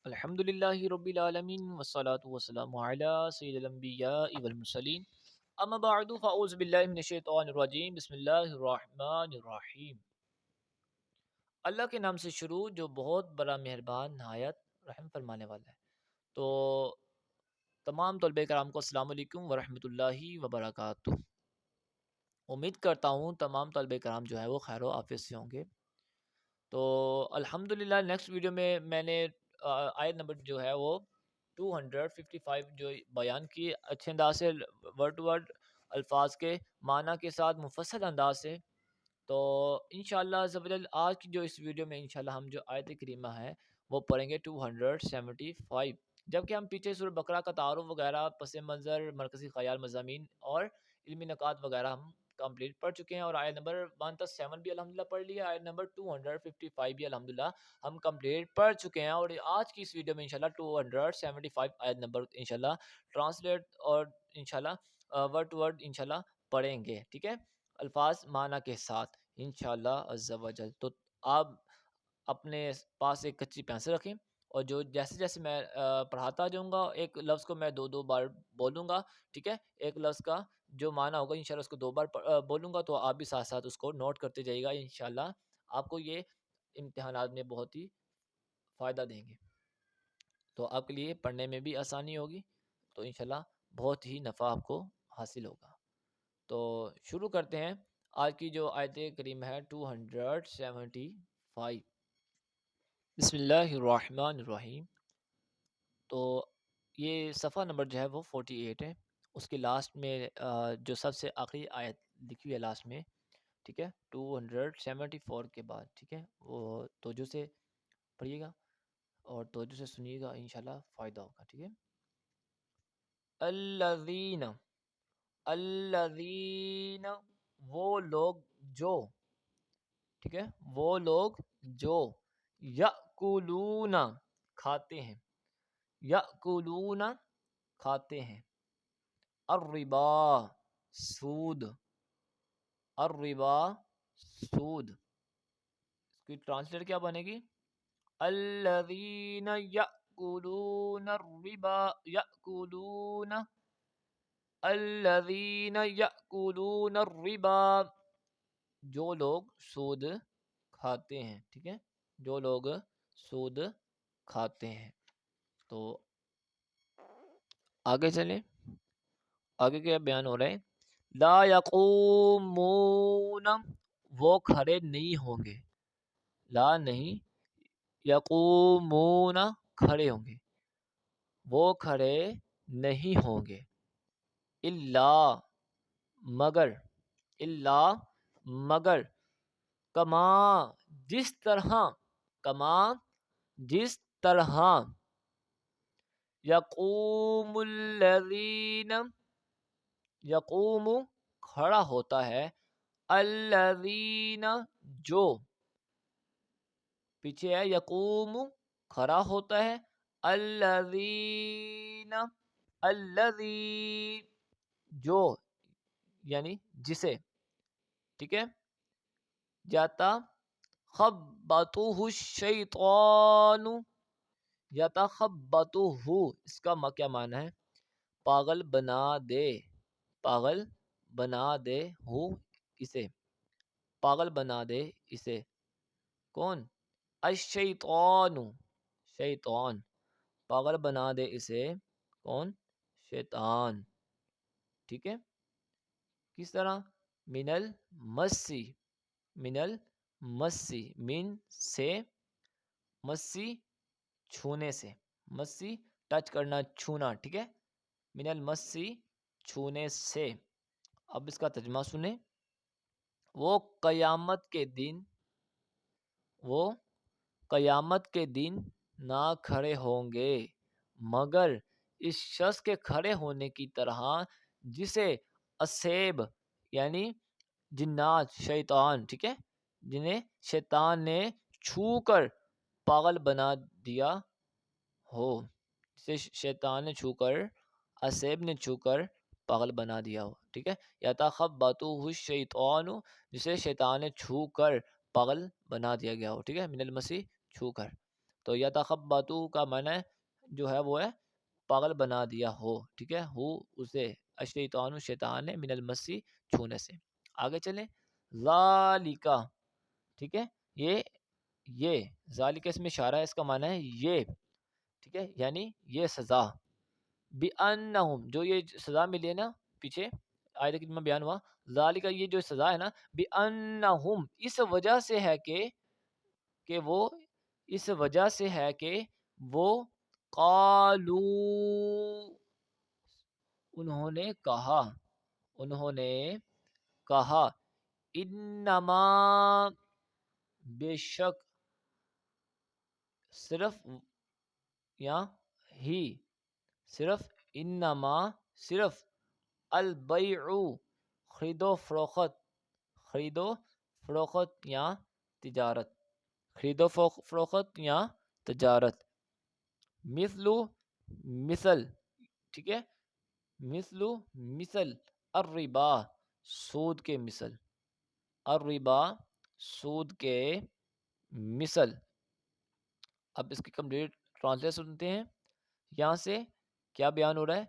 الحمد للہ رب العالمین والصلاة والسلام علی سید الانبیاء والمرسلین اما بعد فاعوذ باللہ من الشیطان الرجیم بسم اللہ الرحمن الرحیم۔ اللہ کے نام سے شروع جو بہت بڑا مہربان نہایت رحم فرمانے والا ہے۔ تو تمام طلبہ کرام کو السلام علیکم ورحمۃ اللہ وبرکاتہ۔ امید کرتا ہوں تمام طلبہ کرام جو ہے وہ خیر و عافیت سے ہوں گے۔ تو الحمدللہ نیکسٹ ویڈیو میں نے آیت نمبر جو ہے وہ 255 جو بیان کی اچھے انداز سے ورڈ ٹو ورڈ الفاظ کے معنی کے ساتھ مفصل انداز سے۔ تو انشاءاللہ عز و جل آج کی جو اس ویڈیو میں انشاءاللہ ہم جو آیت کریمہ ہے وہ پڑھیں گے 275، جبکہ ہم پیچھے سورہ بقرہ کا تعارف وغیرہ، پس منظر، مرکزی خیال، مضامین اور علمی نکات وغیرہ ہم کمپلیٹ پڑھ چکے ہیں، اور آیت نمبر 1 تا 7 بھی الحمدللہ پڑھ لیا، آیت نمبر 255 بھی الحمدللہ ہم کمپلیٹ پڑھ چکے ہیں، اور آج کی اس ویڈیو میں انشاءاللہ 275 آیت نمبر انشاءاللہ ٹرانسلیٹ اور انشاءاللہ ورڈ ٹو ورڈ انشاءاللہ پڑھیں گے، ٹھیک ہے، الفاظ معنی کے ساتھ انشاءاللہ عز و جل۔ تو آپ اپنے پاس ایک کچی پینسل رکھیں، اور جو جیسے جیسے میں پڑھاتا جاؤں گا ایک لفظ کو میں دو بار بولوں گا، ٹھیک ہے، ایک لفظ کا جو معنی ہوگا انشاءاللہ اس کو 2 بار بولوں گا، تو آپ بھی ساتھ ساتھ اس کو نوٹ کرتے جائیے گا، انشاءاللہ آپ کو یہ امتحانات میں بہت ہی فائدہ دیں گے، تو آپ کے لیے پڑھنے میں بھی آسانی ہوگی، تو انشاءاللہ بہت ہی نفع آپ کو حاصل ہوگا۔ تو شروع کرتے ہیں آج کی جو آیت کریم ہے 275۔ بسم اللہ الرحمن الرحیم۔ تو یہ صفحہ نمبر جو ہے وہ 48 ہے، اس کے لاسٹ میں جو سب سے آخری آیت لکھی ہوئی ہے لاسٹ میں، ٹھیک ہے، 274 کے بعد، ٹھیک ہے، وہ توجہ سے پڑھیے گا اور توجہ سے سنیے گا، انشاءاللہ فائدہ ہوگا، ٹھیک ہے۔ الذین، الذین وہ لوگ جو، ٹھیک ہے، وہ لوگ جو یأکلون کھاتے ہیں، یأکلون کھاتے ہیں، الربا سود، الربا سود، اس کی ٹرانسلیٹ کیا بنے گی؟ الذین یأکلون الربا، یأکلون، الذین یأکلون الربا جو لوگ سود کھاتے ہیں، ٹھیک ہے، جو لوگ سود کھاتے ہیں۔ تو آگے چلیں، آگے کیا بیان ہو رہا ہے؟ لا یقومون وہ کھڑے نہیں ہوں گے، لا نہیں، یقومون کھڑے ہوں گے، وہ کھڑے نہیں ہوں گے، الا مگر، الا مگر، کما جس طرح، کما جس طرح، یقوم الذین، یقوم کھڑا ہوتا ہے، الذین جو، پیچھے ہے یقوم کھڑا ہوتا ہے، الذین، الذی جو یعنی جسے، ٹھیک ہے، جاتا خبطہ الشیطان، یتخبطہ، اس کا کیا معنی ہے؟ پاگل بنا دے، پاگل بنا دے ہو اسے، پاگل بنا دے اسے، کون؟ الشیطان، شیطان، پاگل بنا دے اسے کون؟ شیطان، ٹھیک ہے، کس طرح؟ من المسی، من المسی، من سے، مسی چھونے سے، مسی ٹچ کرنا، چھونا، ٹھیک ہے، من المسی چھونے سے۔ اب اس کا ترجمہ سنیں، وہ قیامت کے دن، وہ قیامت کے دن نہ کھڑے ہوں گے مگر اس شخص کے کھڑے ہونے کی طرح جسے اسیب یعنی جنات، شیطان، ٹھیک ہے، جنہیں شیطان نے چھو کر پاگل بنا دیا ہو، جسے شیطان نے چھو کر، اسیب نے چھو کر پاگل بنا دیا ہو، ٹھیک ہے، یتخبطہ الشیطان جسے شیطان نے چھو کر پاگل بنا دیا گیا ہو، ٹھیک ہے، من المسی چھو کر۔ تو یتخبطو کا معنی جو ہے وہ ہے پاگل بنا دیا ہو، ٹھیک ہے، ہو اسے، الشیطان شیطان ہے، من المسی چھونے سے۔ آگے چلیں، ذالکا، ٹھیک ہے، یہ ذالک اس میں اشارہ ہے، اس کا معنی ہے یہ، ٹھیک ہے، یعنی یہ سزا، بِأَنَّهُمْ جو یہ سزا ملی ہے نا، پیچھے آیت کریمہ بیان ہوا، ذالک یہ جو سزا ہے نا، بِأَنَّهُمْ اس وجہ سے ہے کہ وہ، اس وجہ سے ہے کہ وہ، قالو انہوں نے کہا، انہوں نے کہا، انما بے شک، صرف یا ہی، صرف، انما صرف، البیع خرید و فروخت، خرید و فروخت یا تجارت، خرید و فروخت یا تجارت، مثل، مثل، ٹھیک ہے، مثل، مثل، الربا سود کے مثل، الربا سود کے مثل۔ اب اس کی کمپلیٹ ٹرانسلیٹ سنتے ہیں، یہاں سے کیا بیان ہو رہا ہے،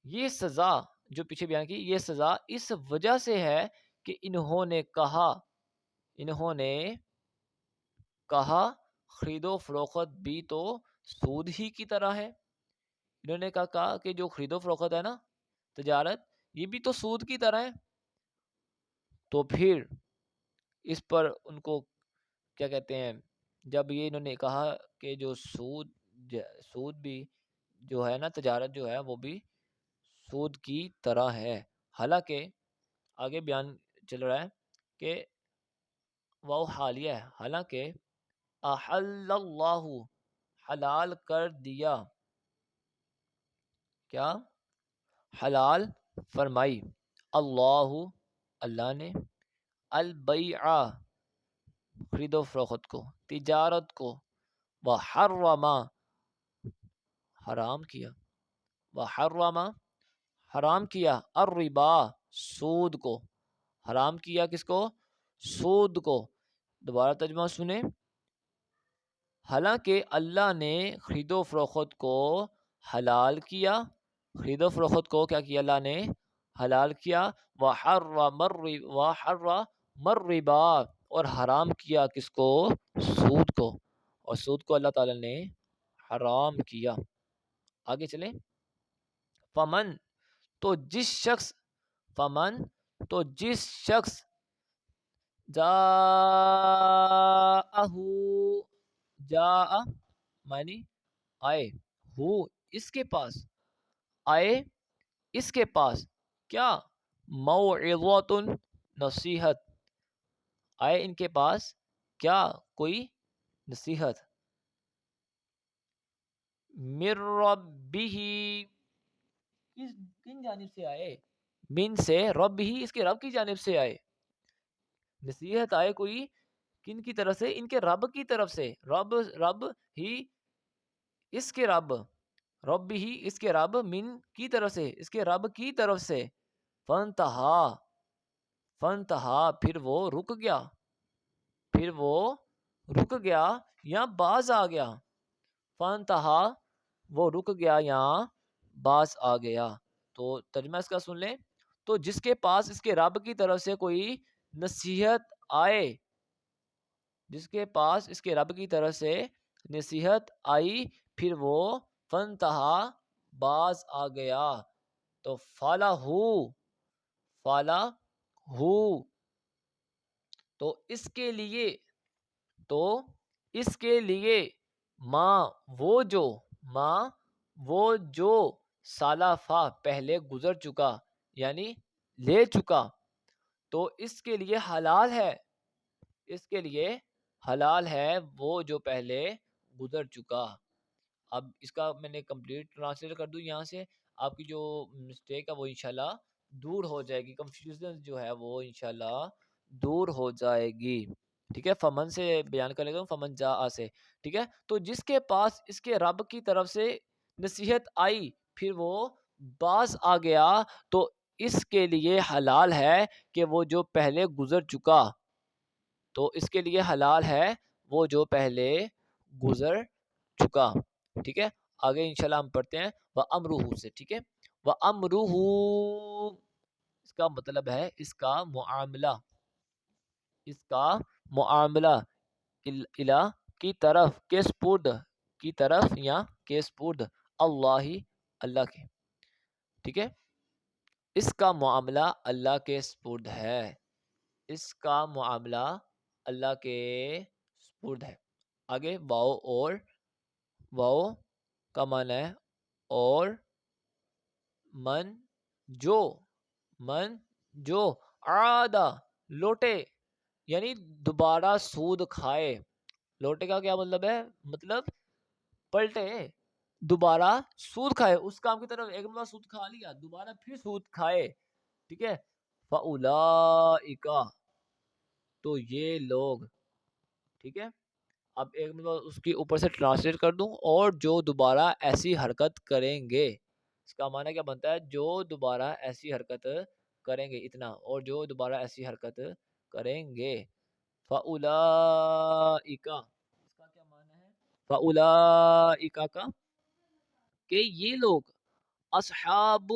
یہ سزا جو پیچھے بیان کی، یہ سزا اس وجہ سے ہے کہ انہوں نے کہا، انہوں نے کہا خرید و فروخت بھی تو سود ہی کی طرح ہے، انہوں نے کہا کہ جو خرید و فروخت ہے نا، تجارت، یہ بھی تو سود کی طرح ہے، تو پھر اس پر ان کو کیا کہتے ہیں، جب یہ انہوں نے کہا کہ جو سود بھی جو ہے نا، تجارت جو ہے وہ بھی سود کی طرح ہے، حالانکہ آگے بیان چل رہا ہے کہ وہ حالیہ ہے، حالانکہ احل اللہ حلال کر دیا، کیا، حلال فرمائی، اللہ اللہ نے، البیع خرید و فروخت کو، تجارت کو، وحرم حرام کیا، وحرم حرام کیا، الربا سود کو، حرام کیا کس کو، سود کو۔ دوبارہ ترجمہ سنیں، حالانکہ اللہ نے خرید و فروخت کو حلال کیا، خرید و فروخت کو کیا کیا اللہ نے، حلال کیا، وحرم الربا اور حرام کیا کس کو، سود کو، اور سود کو اللہ تعالی نے حرام کیا۔ آگے چلیں، فمن تو جس شخص، فمن تو جس شخص، جاء معنی آئے، ہو اس کے پاس، آئے اس کے پاس، کیا، موعظۃ نصیحت، آئے ان کے پاس کیا، کوئی نصیحت، من ربہ کن جانب سے آئے، من سے، رب ہی اس کے رب کی جانب سے آئے، نصیحت آئے کوئی کن کی طرف سے، ان کے رب کی طرف سے، رب ہی اس کے رب، رب ہی اس کے رب، من کی طرف سے، اس کے رب کی طرف سے، فانتہا پھر وہ رک گیا، پھر وہ رک گیا یا باز آ گیا، فانتہا وہ رک گیا یا باز آ گیا۔ تو ترجمہ اس کا سن لیں، تو جس کے پاس اس کے رب کی طرف سے کوئی نصیحت آئے، جس کے پاس اس کے رب کی طرف سے نصیحت آئی، پھر وہ فانتہا باز آ گیا، تو فالہ تو اس کے لیے، تو اس کے لیے، ماں وہ جو سالفا پہلے گزر چکا، یعنی لے چکا، تو اس کے لیے حلال ہے، اس کے لیے حلال ہے وہ جو پہلے گزر چکا۔ اب اس کا میں نے کمپلیٹ ٹرانسلیٹ کر دوں، یہاں سے آپ کی جو مسٹیک ہے وہ انشاءاللہ دور ہو جائے گی، کنفیوژن جو ہے وہ انشاءاللہ دور ہو جائے گی، ٹھیک ہے، فمن سے بیان کر لے گا، فمن جاء سے، ٹھیک ہے، تو جس کے پاس اس کے رب کی طرف سے نصیحت آئی، پھر وہ باز آ گیا، تو اس کے لیے حلال ہے کہ وہ جو پہلے گزر چکا، تو اس کے لیے حلال ہے وہ جو پہلے گزر چکا. ٹھیک ہے, آگے انشاءاللہ ہم پڑھتے ہیں وَأَمْرُهُ سے. ٹھیک ہے, وَأَمْرُهُ اس کا مطلب ہے اس کا معاملہ, اس کا معاملہ الہ کی طرف, کے سپرد کی طرف یا کے سپرد اللہ اللہ کے. ٹھیک ہے, اس کا معاملہ اللہ کے سپرد ہے, اس کا معاملہ اللہ کے سپرد ہے. آگے واؤ, اور واؤ کا معنی ہے اور, من جو, من جو, عادہ لوٹے یعنی دوبارہ سود کھائے. لوٹے کا کیا مطلب ہے, مطلب پلٹے, دوبارہ سود کھائے, اس کام کی طرف ایک مرتبہ سود کھا لیا, دوبارہ پھر سود کھائے. ٹھیک ہے, فَأُولَئِكَ تو یہ لوگ. ٹھیک ہے, اب ایک مرتبہ اس کی اوپر سے ٹرانسلیٹ کر دوں, اور جو دوبارہ ایسی حرکت کریں گے, اس کا معنی کیا بنتا ہے, جو دوبارہ ایسی حرکت کریں گے, اتنا, اور جو دوبارہ ایسی حرکت کریں گے. فَأُولَئِكَ اس کا کیا معنی ہے, فَأُولَئِكَ کا کہ یہ لوگ اصحاب,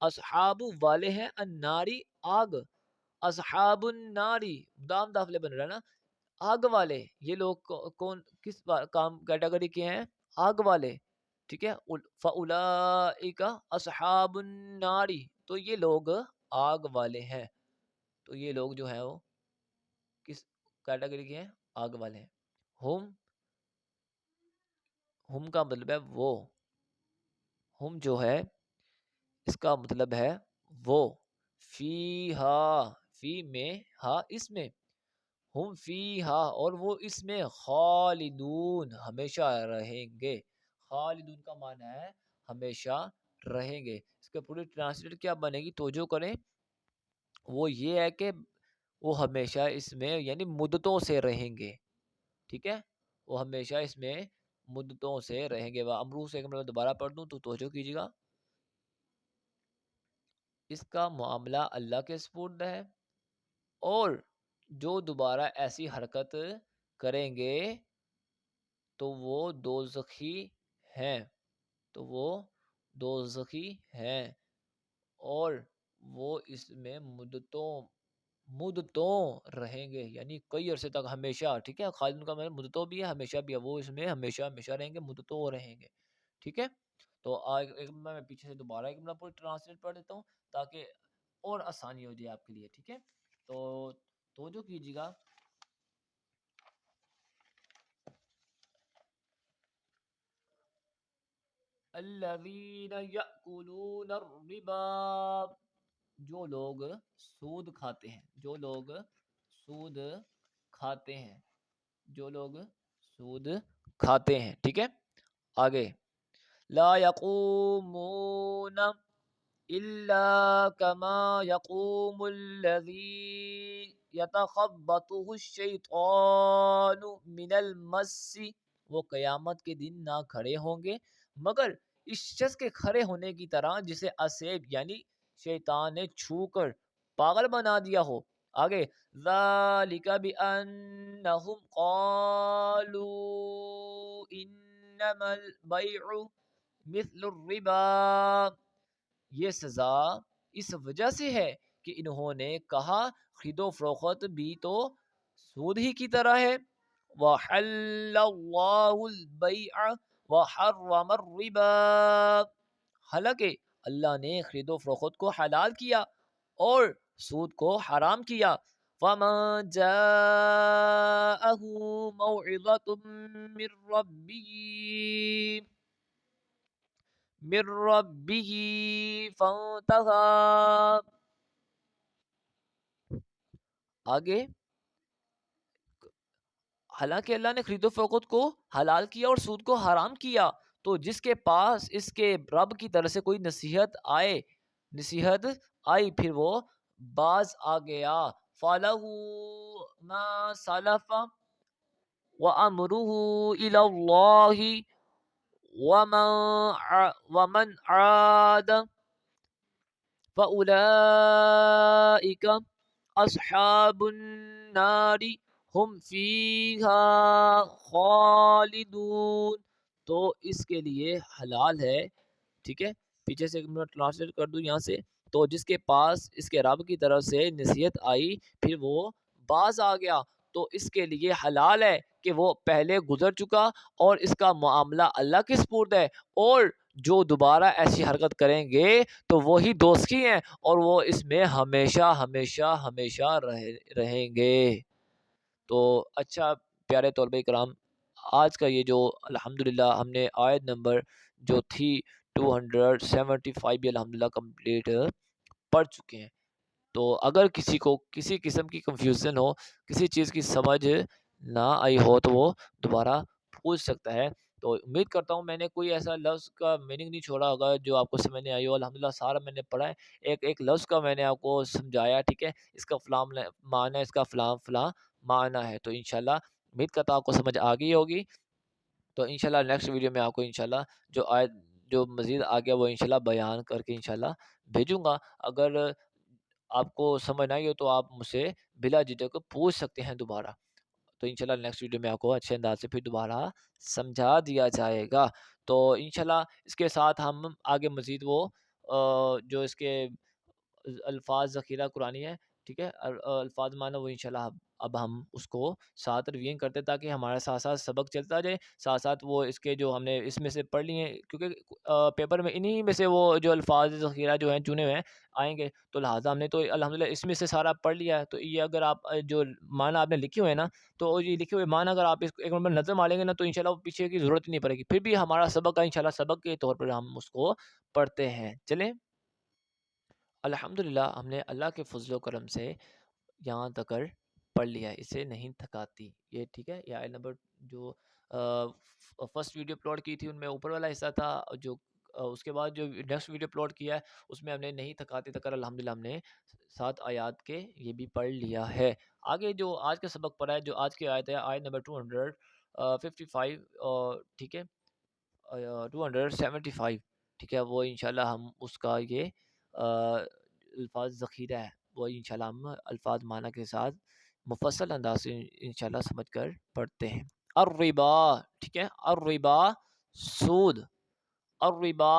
اصحاب والے ہیں, الناری آگ, اصحاب الناری دام داخلے بن رہا ہے نا, آگ والے. یہ لوگ کون کس کام کیٹیگری کے ہیں, آگ والے. ٹھیک ہے, فَأُولَئِكَ أَصْحَابُ النَّارِ تو یہ لوگ آگ والے ہیں. تو یہ لوگ جو ہیں وہ کس کیٹیگری کے ہیں, آگ والے ہیں. ہم کا مطلب ہے وہ, ہم جو ہے اس کا مطلب ہے وہ, فی ہا, فی میں, ہا اس میں, ہم فیہا اور وہ اس میں, خالدون ہمیشہ رہیں گے. خالدون کا معنی ہے ہمیشہ رہیں گے. اس کے پوری ٹرانسلیٹ کیا بنے گی, توجہ کریں, وہ یہ ہے کہ وہ ہمیشہ اس میں یعنی مدتوں سے رہیں گے. ٹھیک ہے, وہ ہمیشہ اس میں مدتوں سے رہیں گے. امرو سے میں دوبارہ پڑھ دوں تو توجہ کیجیے گا. اس کا معاملہ اللہ کے سپرد ہے, اور جو دوبارہ ایسی حرکت کریں گے تو وہ دوزخی ہیں, تو وہ دوزخی ہیں, اور وہ اس میں مدتوں رہیں گے, یعنی کئی عرصے تک, ہمیشہ. ٹھیک ہے, خالدون کا مطلب مدتوں بھی ہے, ہمیشہ بھی ہے, وہ اس میں ہمیشہ ہمیشہ رہیں گے, مدتوں رہیں گے. ٹھیک ہے, تو ایک میں پیچھے سے دوبارہ ایک پوری ٹرانسلیٹ پڑھ دیتا ہوں تاکہ اور آسانی ہو جائے آپ کے لیے. ٹھیک ہے, تو توجہ کیجیے گا. الذین یأکلون الربا جو لوگ سود کھاتے ہیں, جو لوگ سود کھاتے ہیں, جو لوگ سود کھاتے ہیں. ٹھیک ہے, آگے لا یقومون الا کما یقوم الذی یتخبطہ الشیطان من المس وہ قیامت کے دن نہ کھڑے ہوں گے مگر اس شخص کے کھڑے ہونے کی طرح جسے اسیب یعنی شیطان نے چھو کر پاگل بنا دیا ہو. آگے ذالک بانہم قالوا انما البیع مثل الربا یہ سزا اس وجہ سے ہے کہ انہوں نے کہا خرید و فروخت بھی تو سود ہی کی طرح ہے. وَحَلَّ اللَّهُ الْبَيْعَ وَحَرَّمَ الرِّبَا حالانکہ اللہ نے خرید و فروخت کو حلال کیا اور سود کو حرام کیا. فَمَن جَاءَهُ مَوْعِظَةٌ من ربه فانتهى آگے حالانکہ اللہ نے خرید و فروخت کو حلال کیا اور سود کو حرام کیا تو جس کے پاس اس کے رب کی طرف سے کوئی نصیحت آئی پھر وہ باز آ گیا. فَلَهُ مَا سَلَفَ وَأَمْرُهُ إِلَى اللَّهِ وَمَنْ عَادَ فَأُولَئِكَ أَصْحَابُ النَّارِ ہم فیہا خالدون، تو اس کے لیے حلال ہے، ٹھیک ہے، پیچھے سے میں ٹرانسلیٹ کر دوں یہاں سے، تو جس کے پاس اس کے رب کی طرف سے نصیحت آئی پھر وہ باز آ گیا، تو اس کے لیے حلال ہے کہ وہ پہلے گزر چکا اور اس کا معاملہ اللہ کے سپرد ہے، اور جو دوبارہ ایسی حرکت کریں گے تو وہی دوزخی ہیں اور وہ اس میں ہمیشہ ہمیشہ ہمیشہ رہیں گے۔ تو اچھا پیارے طلبہ کرام، آج کا یہ جو الحمدللہ ہم نے آیت نمبر جو تھی 275 بھی الحمدللہ کمپلیٹ پڑھ چکے ہیں۔ تو اگر کسی کو کسی قسم کی کنفیوژن ہو، کسی چیز کی سمجھ نہ آئی ہو تو وہ دوبارہ پوچھ سکتا ہے۔ تو امید کرتا ہوں میں نے کوئی ایسا لفظ کا میننگ نہیں چھوڑا ہوگا جو آپ کو سمجھ نہیں آئی ہو، الحمدللہ سارا میں نے پڑھا ہے، ایک ایک لفظ کا میں نے آپ کو سمجھایا، ٹھیک ہے، اس کا فلاں معنی ہے، اس کا فلاں فلاں معنی ہے، تو انشاءاللہ امید کرتا ہوں آپ کو سمجھ آ گئی ہوگی۔ تو انشاءاللہ نیکسٹ ویڈیو میں آپ کو انشاءاللہ جو آیت جو مزید آ گیا وہ انشاءاللہ بیان کر کے انشاءاللہ بھیجوں گا۔ اگر آپ کو سمجھ نہ آئی ہو تو آپ مجھ سے بلا جھجک پوچھ سکتے ہیں دوبارہ، تو انشاءاللہ نیکسٹ ویڈیو میں آپ کو اچھے انداز سے پھر دوبارہ سمجھا دیا جائے گا۔ تو انشاءاللہ اس کے ساتھ ہم آگے مزید وہ جو اس کے الفاظ ذخیرہ قرآنی ہے، ٹھیک ہے، الفاظ معنی، وہ انشاءاللہ اب ہم اس کو ساتھ ریویژن کرتے تاکہ ہمارے ساتھ ساتھ سبق چلتا جائے، ساتھ ساتھ وہ اس کے جو ہم نے اس میں سے پڑھ لیے ہیں، کیونکہ پیپر میں انہی میں سے وہ جو الفاظ ذخیرہ جو ہیں چنے ہوئے ہیں آئیں گے، تو لہٰذا ہم نے تو الحمدللہ اس میں سے سارا پڑھ لیا ہے، تو یہ اگر آپ جو معنی آپ نے لکھے ہوئے ہیں نا، تو یہ لکھے ہوئے معنی اگر آپ اس کو ایک نمبر نظر ماریں گے نا تو انشاءاللہ وہ پیچھے کی ضرورت نہیں پڑے گی، پھر بھی ہمارا سبق کا انشاءاللہ سبق کے طور پر ہم اس کو پڑھتے ہیں۔ چلیں الحمدللہ ہم نے اللہ کے فضل و کرم سے یہاں تک پڑھ لیا ہے، اسے نہیں تھکاتی یہ، ٹھیک ہے، یہ آیت نمبر جو فرسٹ ویڈیو اپلوڈ کی تھی ان میں اوپر والا حصہ تھا، جو اس کے بعد جو نیکسٹ ویڈیو اپلوڈ کیا ہے اس میں ہم نے نہیں تھکاتی تک الحمدللہ ہم نے 7 آیات کے یہ بھی پڑھ لیا ہے۔ آگے جو آج کا سبق پڑھا ہے، جو آج کی آیت ہے آیت نمبر 255، ٹھیک ہے، 275، ٹھیک ہے، وہ انشاءاللہ ہم اس کا یہ الفاظ ذخیرہ ہے وہ انشاءاللہ ہم الفاظ معنی کے ساتھ مفصل انداز سے انشاءاللہ سمجھ کر پڑھتے ہیں۔ الربا، ٹھیک ہے، الربا سود، الربا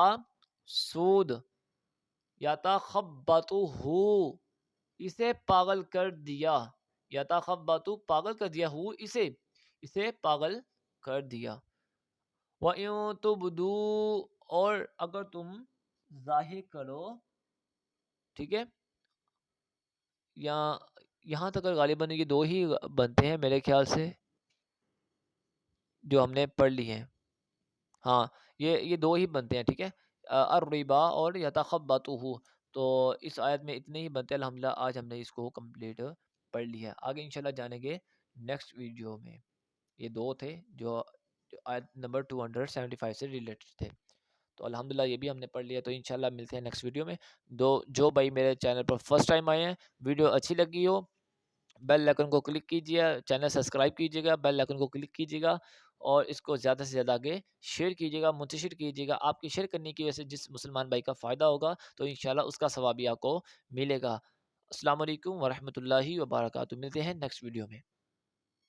سود، یتخبطہ، اسے پاگل کر دیا، یتخبطہ پاگل کر دیا، اسے پاگل کر دیا۔ وَإِن تُبْدُوا، اور اگر تم ظاہر کرو، ٹھیک ہے، یہاں تک غالباً یہ دو ہی بنتے ہیں میرے خیال سے جو ہم نے پڑھ لی ہیں، ہاں یہ دو ہی بنتے ہیں، ٹھیک ہے، الربا اور یتخبطہ، تو اس آیت میں اتنے ہی بنتے ہیں، الحمدللہ آج ہم نے اس کو کمپلیٹ پڑھ لیا ہے۔ آگے انشاءاللہ جانیں گے نیکسٹ ویڈیو میں، یہ دو تھے جو آیت نمبر 275 سے ریلیٹڈ تھے، تو الحمدللہ یہ بھی ہم نے پڑھ لیا، تو انشاءاللہ ملتے ہیں نیکسٹ ویڈیو میں۔ جو بھائی میرے چینل پر فرسٹ ٹائم آئے ہیں، ویڈیو اچھی لگی ہو بیل آئکن کو کلک کیجیے، چینل سبسکرائب کیجیے گا، بیل آئکن کو کلک کیجیے گا، اور اس کو زیادہ سے زیادہ آگے شیئر کیجیے گا، منتشر کیجیے گا۔ آپ کی شیئر کرنے کی وجہ سے جس مسلمان بھائی کا فائدہ ہوگا تو انشاءاللہ اس کا ثواب بھی آپ کو ملے گا۔ السلام علیکم ورحمۃ اللہ وبرکاتہ، ملتے ہیں نیکسٹ ویڈیو میں۔